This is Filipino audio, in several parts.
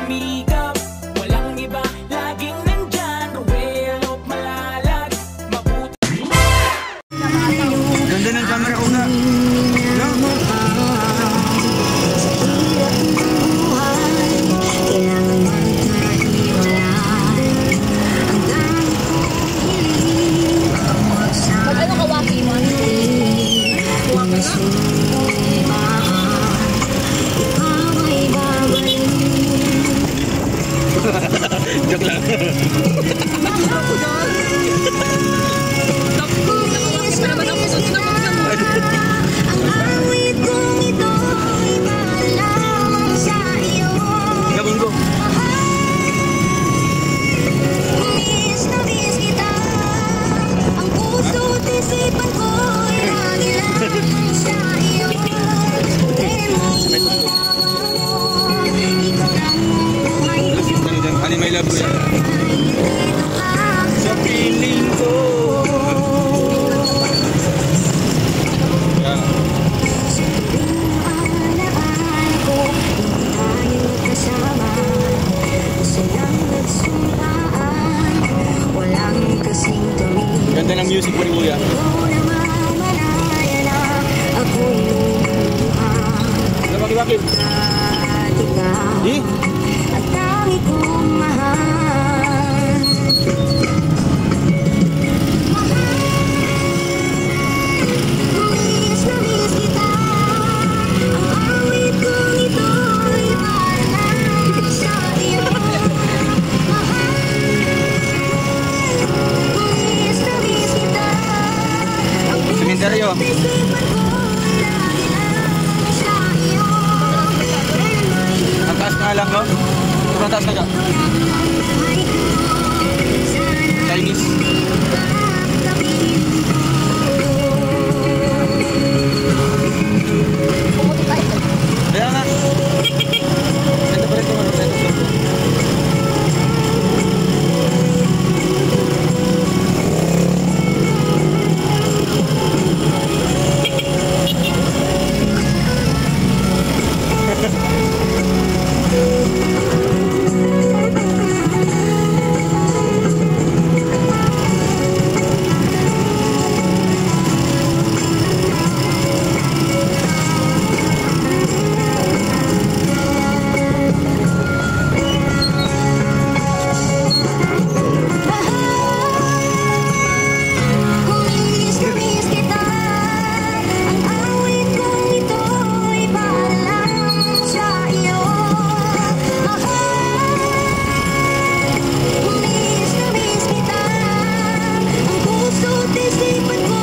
sumikap. Walang iba, laging nandyan. Ruel, malalag, mabuti. Ganda ng camera ko na. Joke lang. Gabong ko. Ano may love ko sa piling ko. Ganda ng music mo ni Kuya. Ano bakit? Eh? Sementeryo. Ang taas nga lang, no? Sobrang taas na ka. Chinese. Kaya nga. Ito pa rin ito.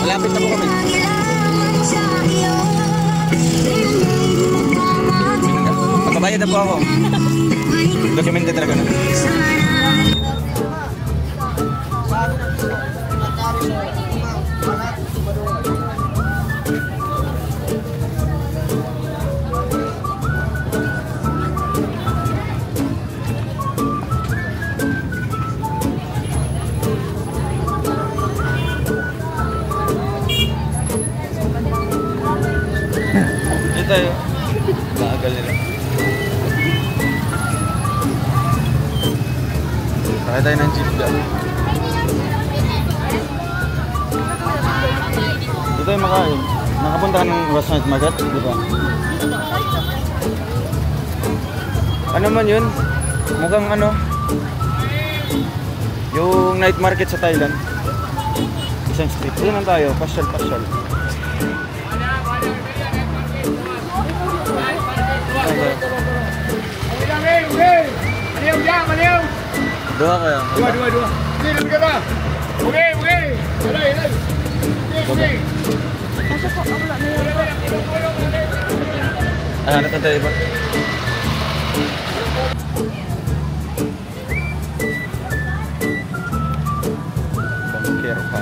Malapit na po kami. Magbabayad na po ako. Dokumente talaga na. Tayo. Baagal nila. Sakay tayo ng jeep dyan. Dito tayo makain. Nakapunta ka ng West Night Market, di ba? Ano man yun? Mukhang ano? Yung night market sa Thailand. Isang street. Diyan lang tayo. Pasyal. Dua kaya? Dua. Sini lebih kata. Okey. Alai. Sini. Masuk kok aku nak ni. Nak tadi Pak. Bangkir Pak.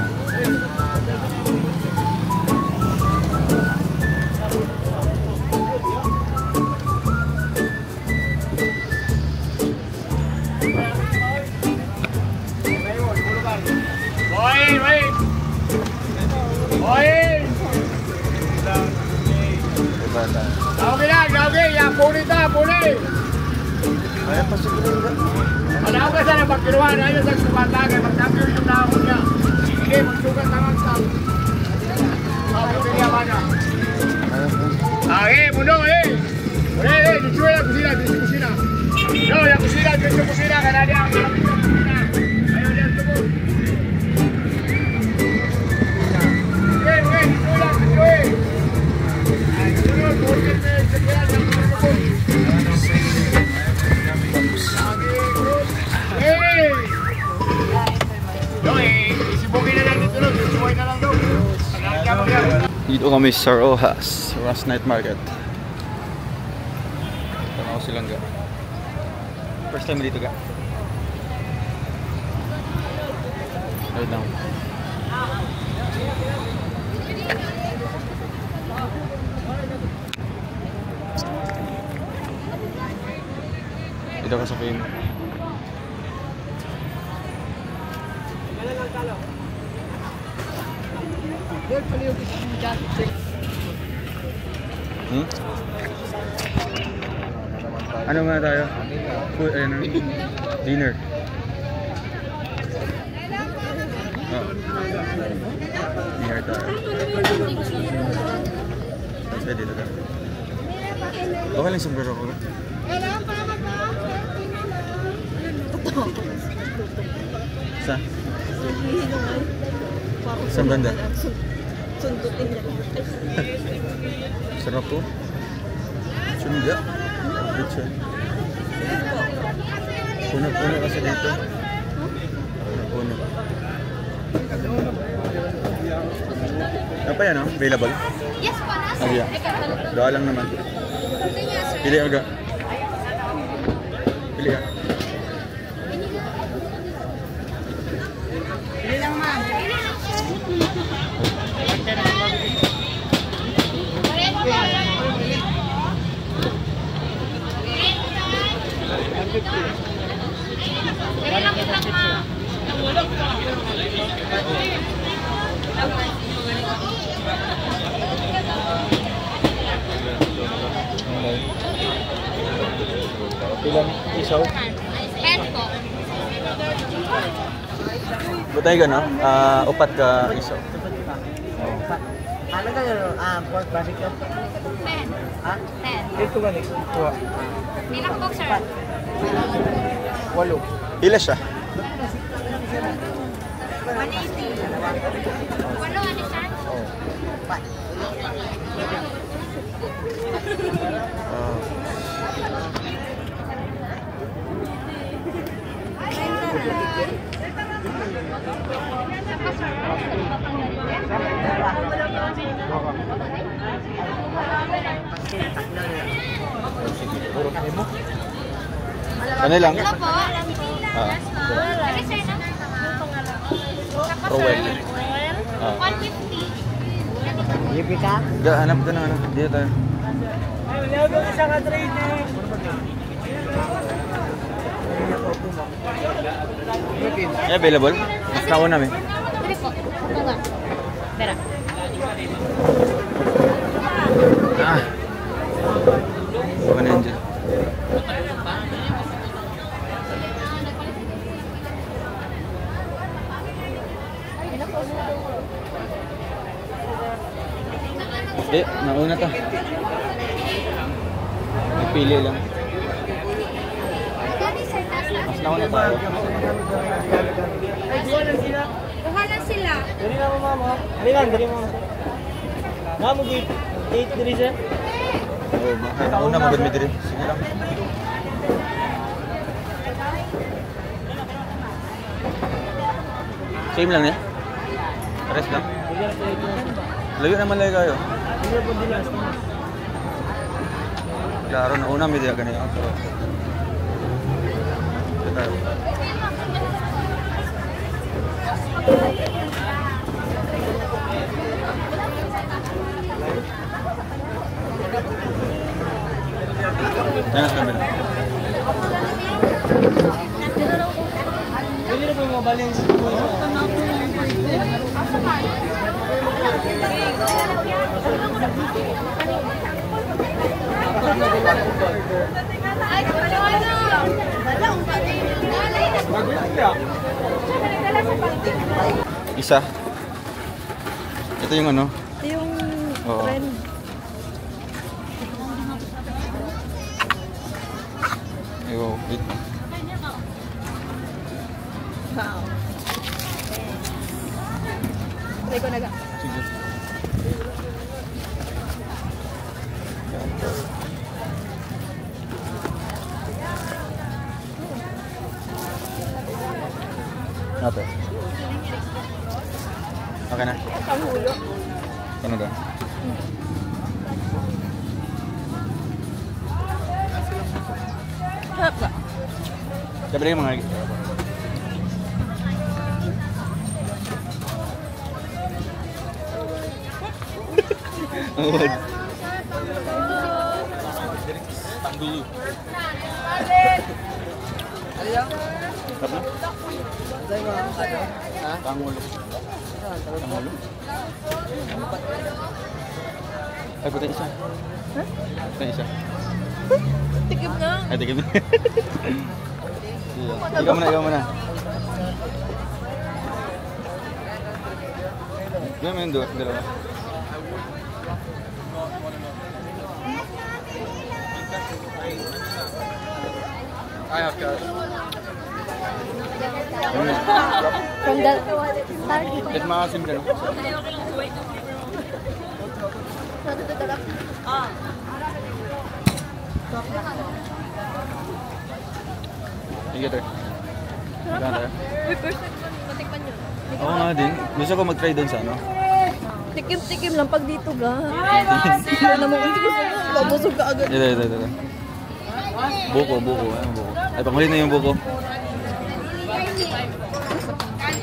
Okey, yang boleh. Ano ka sana pagkiruan? Ayaw sa sumatagay. Magtapyo yung dahon niya. Hindi, magsugat na magtap. Pagkiriya ba na? Mundo, disuwe la kusina, kusina. No, ya kusina, kusina, karena dia kusina. Ayo lihat tuh. Disuwe la, disuwe. Ayo, boleh segera jangan lupa. Isibukin na lang dito, disuwe na lang daw. Dito kami sa Rojas Night Market. Tanaw silang ga. First time dito ga. Right now. Dito ka sa Pin. Ano nga tayo? Food, dinner. Oh. Dinner tayo. Pwede dito ka. Okay lang sombrero ko. Sa? Saan banda? Sundutin na. Sarap po. Suniga. Dito. Puno-puno kasi dito. Puno-puno. Ano pa yan, no? Available? Yes po, nasa. Ah, yeah. Doa lang naman. Pili aga. Pili ka. Pili lang, ma'am. Ilang isaw? Pet po. Butay ka, no? Upat ka isaw. Ano ka yun? Pork barbecue? 10. Ha? 10. Ito ba ni? Kuha. Nilang po, sir. 8. Pila siya? 180. Walo, ano siya? Ano lang? Ito po. Yes, ma'am. Ano, sir, na? Tapos, Rowel. sir, 150. Lipi ka? Hanap ka na, ano? Dito tayo. Available? Mas nauna namin. Dali po. Ito nga. Pera. Baka na yun dyan. Nauna ta. Nagpili lang. Mas nauna tayo. Kuhanan sila. Dali na mo, mama. Dali mo. Mama, gate 8 diri siya. Oo, baka nauna magod mi diri. Sige lang. Same lang niya? Pares lang? Layo naman lang kayo. Klaro, nauna may diya ganyan. Ito tayo. Yan ang camera. Pwede na po yung mabalins. Ay, ano? Isa. Ito yung ano? Ito yung Oo. trend. Ayo, wait. Wow. Try ko na ga. Sige. Apa? Okay na. Ang hulo. Ano ba? Harap ba? Sabi rin mga... Awad. Tanggulo. Apa? Pangulo. Pangulo? Ay, puta isa. Huh? Puta isa. Tikim na. Ay, tigil mo. Ikaw muna, ikaw muna. Gawin mo yung dalawa. I have cash. From the starting. Let maasim ka no? Sige tayo. Saan tayo? Uy, first time ko matikman yun. Oo nga din. Gusto ko mag-try doon sa ano. Tikim-tikim lang pag dito ga. Wala naman kasi gusto mo. Babusog ka agad. Ito. Buko. Ayun, buko. Ay, panghuli na yung buko.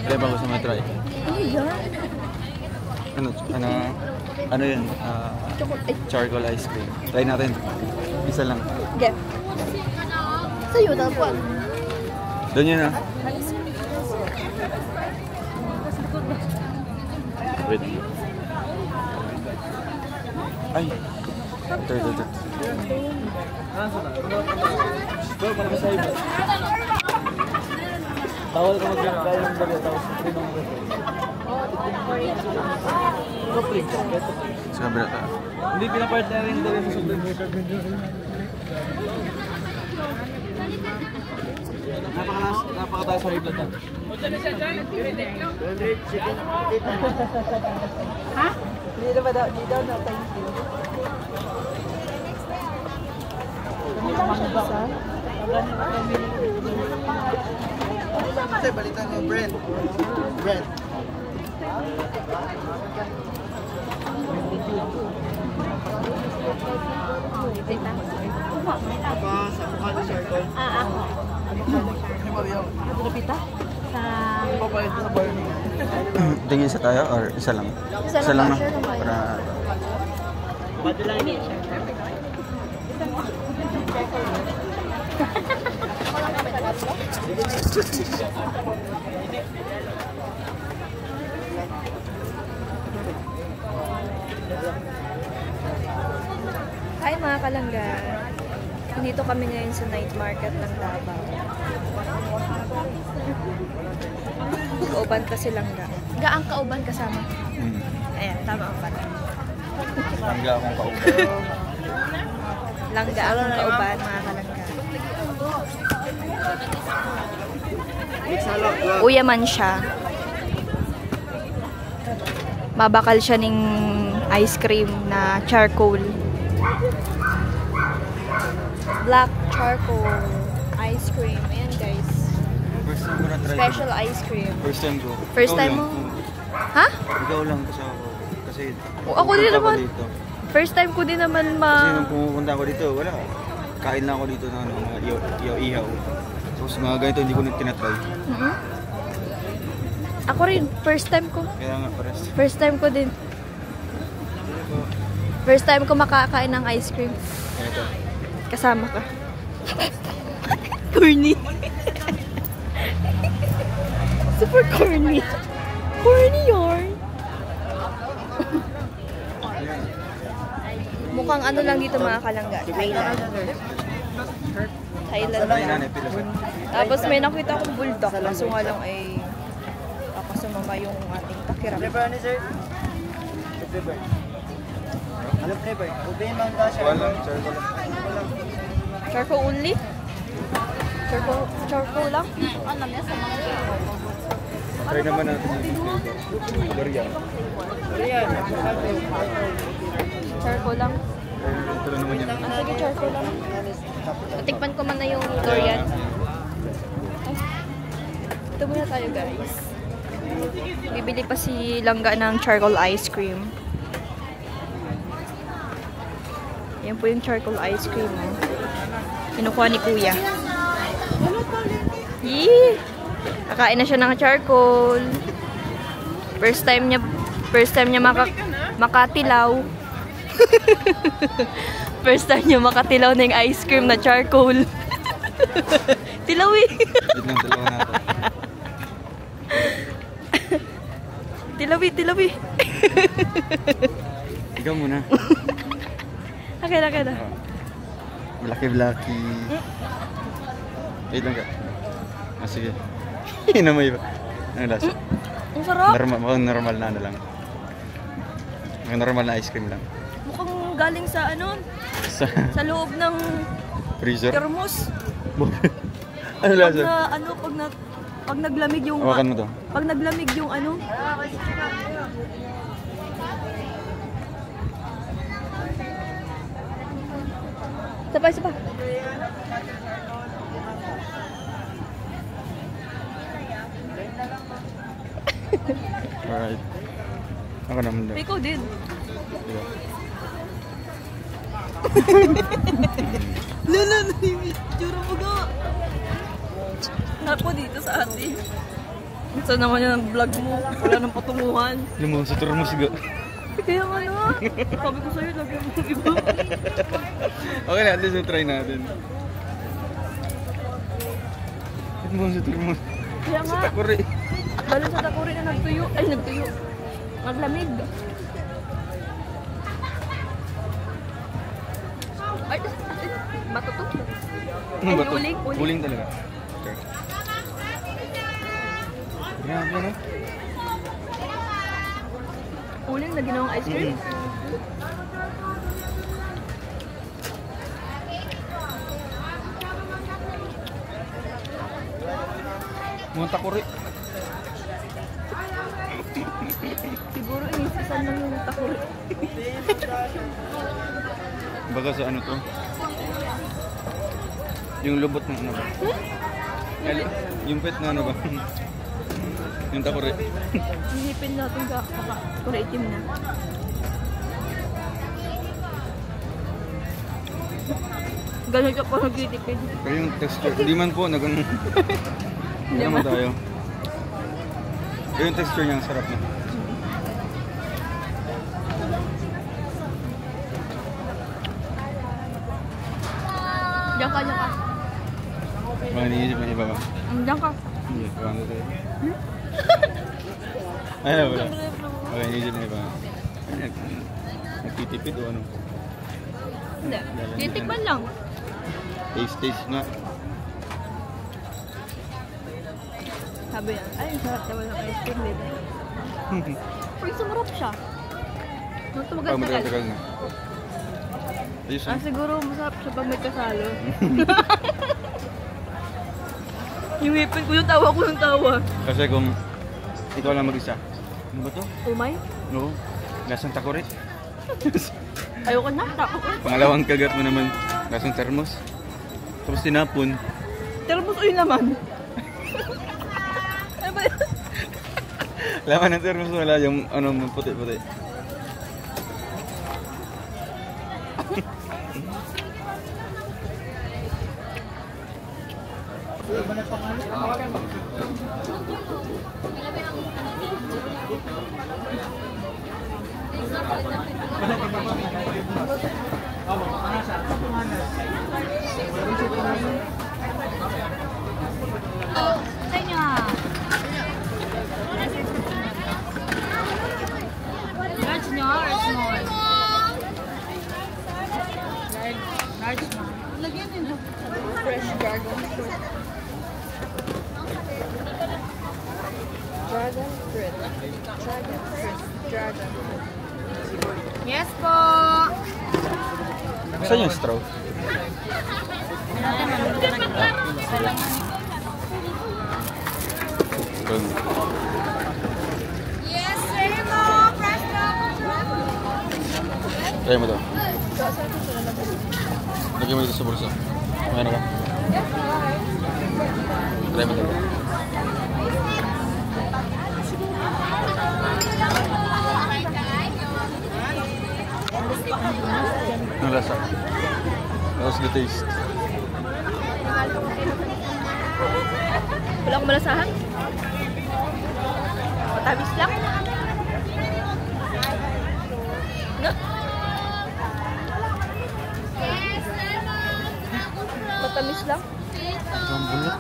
Kaya pa gusto mo try. Ano yan? Ano yun? Chocolate. Charcoal ice cream. Try natin. Isa lang. Get. Sa'yo na po. Doon yun ah. Wait. Ay. Ito. Tawal ka mag-gaya ng dali, tapos pinong Sa kabila ka. hindi pinapartner rin dali sa susunod. Napakataas sa high blood natin. Ha? Hindi daw na thank you. Kasi balitan mo, Brent. Sa mukha ni Circle. Ako. Ano ba yun? Napita? Sa... Papalit sa bar niya. Tingin isa tayo or isa lang? Isa lang na. ba? Share lang ba yun? Para... Hi mga kalangga. Dito kami ngayon sa night market ng Davao. Kauban kasi langga. Gaang kauban kasama. Ayan, tama ang pala. Langga akong kaupo. Langga ang kauban mga kalangga. Uyaman siya. Mabakal siya ng ice cream na charcoal. Black charcoal ice cream. Ayan guys. First time ko na-try. Special ice cream. First time ko. First Ikaw time lang. mo? Ha? Ikaw lang kasama ko. Kasi Ako din pupunta naman. dito. First time ko din naman Kasi nung pumupunta ako dito, wala. Kain lang ako dito ng ano, mga ihaw. Tapos mga ganito hindi ko na tinatry. Mhm. Ako rin, first time ko. Kaya nga pares. First time ko din. First time ko makakain ng ice cream. Kaya ito. Kasama ka. Corny. Super corny. Corny yarn. Mukhang ano lang dito mga kalangga. Thailand. Thailand Ay, na. nanay, pila sa. Tapos may nakita akong bulldog. Kaso nga lang ay sumama yung ating pakiram. Flavor ni sir? Flavor. Anong flavor? Ube man ka siya. Walang, charcoal. Charcoal only? Charcoal lang? Try naman natin yung flavor. Durian. Ayan. Charcoal lang? Ito lang naman yan. Sige, charcoal lang. Natikpan ko man na yung durian. Ay, ito muna tayo guys. Bibili pa si Langga ng charcoal ice cream. Yan po yung charcoal ice cream. Oh. Kinukuha ni Kuya. Yee! Kakain na siya ng charcoal. First time niya makatilaw. First time niya makatilaw ng ice cream na charcoal. Tilaw eh. Wait lang, dalawa natin. Tilawi. Ikaw muna. Okay na. Blaki. Wait lang ka. Ah, sige. Inamoy ba? Ano lasa? Ang sarap. Mukhang normal na ano lang. Mukhang normal na ice cream lang. Mukhang galing sa ano? Sa Sa loob ng freezer? thermos. Ano Pag lasa? na, ano, pag naglamig yung... Hawakan mo to. Pag naglamig yung ano... Isa pa. Alright. Ako naman daw. Ikaw din. Diba? Lala, tsura mo ga. Ako dito sa atin. Saan naman yan ang vlog mo? Wala nang patunguhan. Alam mo, sa turmos ga. Kaya nga na. Sabi ko sa'yo, lagyan mo yung iba. Okay na, at least try natin. Alam mo, sa turmos. Kaya Sa nga. takuri. Lalo sa takuri na nagtuyo. Ay, nagtuyo. Naglamig. Ay, bato to. Ano ba to? Uling. Uling talaga. Okay. Grabe na. Uling na ginawang ice cream. Mga takuri. Siguro inisisan lang yung takuri. Baka sa ano to? Yung lubot ng ano ba? Yung pet na ano ba? Yung takuri. Hihipin natin ka para itim na. Ganun ka pa nagtitipid. Pero yung texture, hindi man po, hindi naman tayo. Pero yung texture niya, ang sarap na. Diyan ka. Mga iniisip na iba ba? Diyan ka. Hindi, parang ito. Ay, wala. Mga iniisip na iba. Nagtitipid o ano? Hindi. Titikman lang. Taste nga. Sabi yan. Ay, sarap naman ng ice cream nila. Uy, sumarap siya. Pag Tumagal-tagal. matagal na. Ayos na. Siguro masarap siya pag may kasalo. Yung hipin ko yung tawa. Kasi kung ikaw lang mag-isa. Ano ba to? Umay? Oo. Lasang takuri. Ayoko na. Tako ko. Pangalawang kagat mo naman. Lasang termos. Tapos tinapon. Termos uy naman. Ano ba yun? Laman ng termos wala yung ano puti-puti. Sa inyo ha. Large nyo or small? Large na. Lagyan nyo. Fresh Dragon fruit. Dragon fruit. Dragon fruit. Yes po! Saan yung straw? Yes, sir mo! Fresh na! Try mo to. Lagyan mo dito sa bulsa. May ano ka? Try mo to. Ang lasa. How's the taste? Wala akong malasahan. Matamis lang. No? Matamis lang. Ang bulak.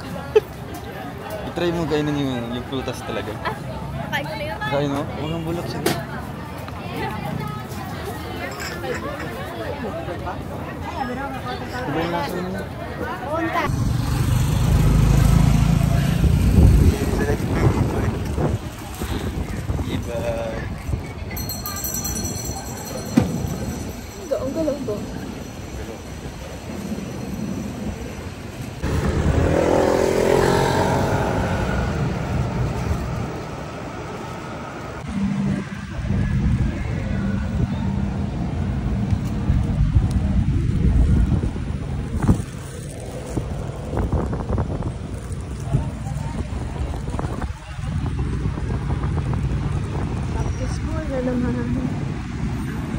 I-try mo kainin yung prutas talaga. Kain ko na yun. Kain mo? Huwag ang bulak sige. Iba yung lasa niya. Iba. Ang galang to.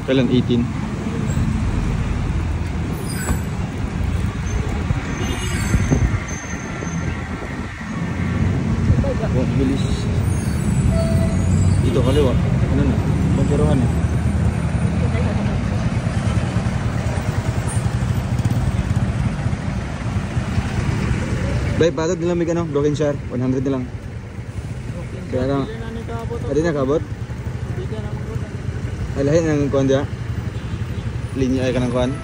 Kailan? 18? Wag bilis. Dito kaliwa. Ano na? Pagkaroon na. Bay, patad nilang may ano? Broken share. 100 na lang. Kaya lang. Adi na kabot? Ay, lahin ng kuhan dyan. Linya ay ka ng kuhan.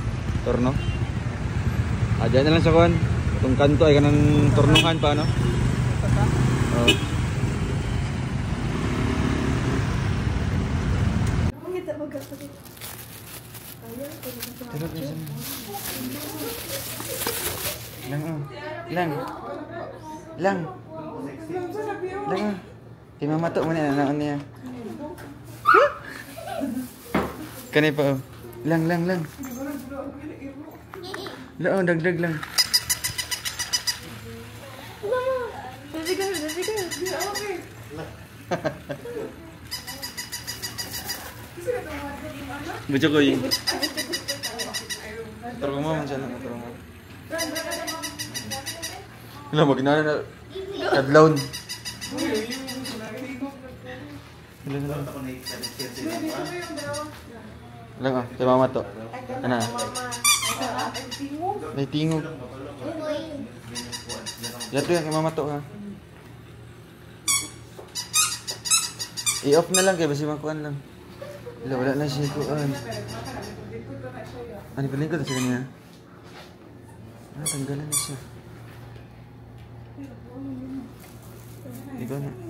Torno. Dyan na lang sa kuhan. Itong kanto ay ka ng tornuhan pa, no? Oo. Lang. Lang. Timamato mo na naon niya. Kanay pa oh. Lang. Lao, dagdag lang. Baca ko yun. Tarong mo man siya lang. Tarong mo. Wala, maginara na. Kadlawn. Lang ah, kay mama to. Ano? May tingog. Yato yan kay mama to ha. I-off na lang kay basi makuan lang. Wala na siya kuan. Ano pa lingkod sa kanya? Tanggalan na siya. Ikaw na.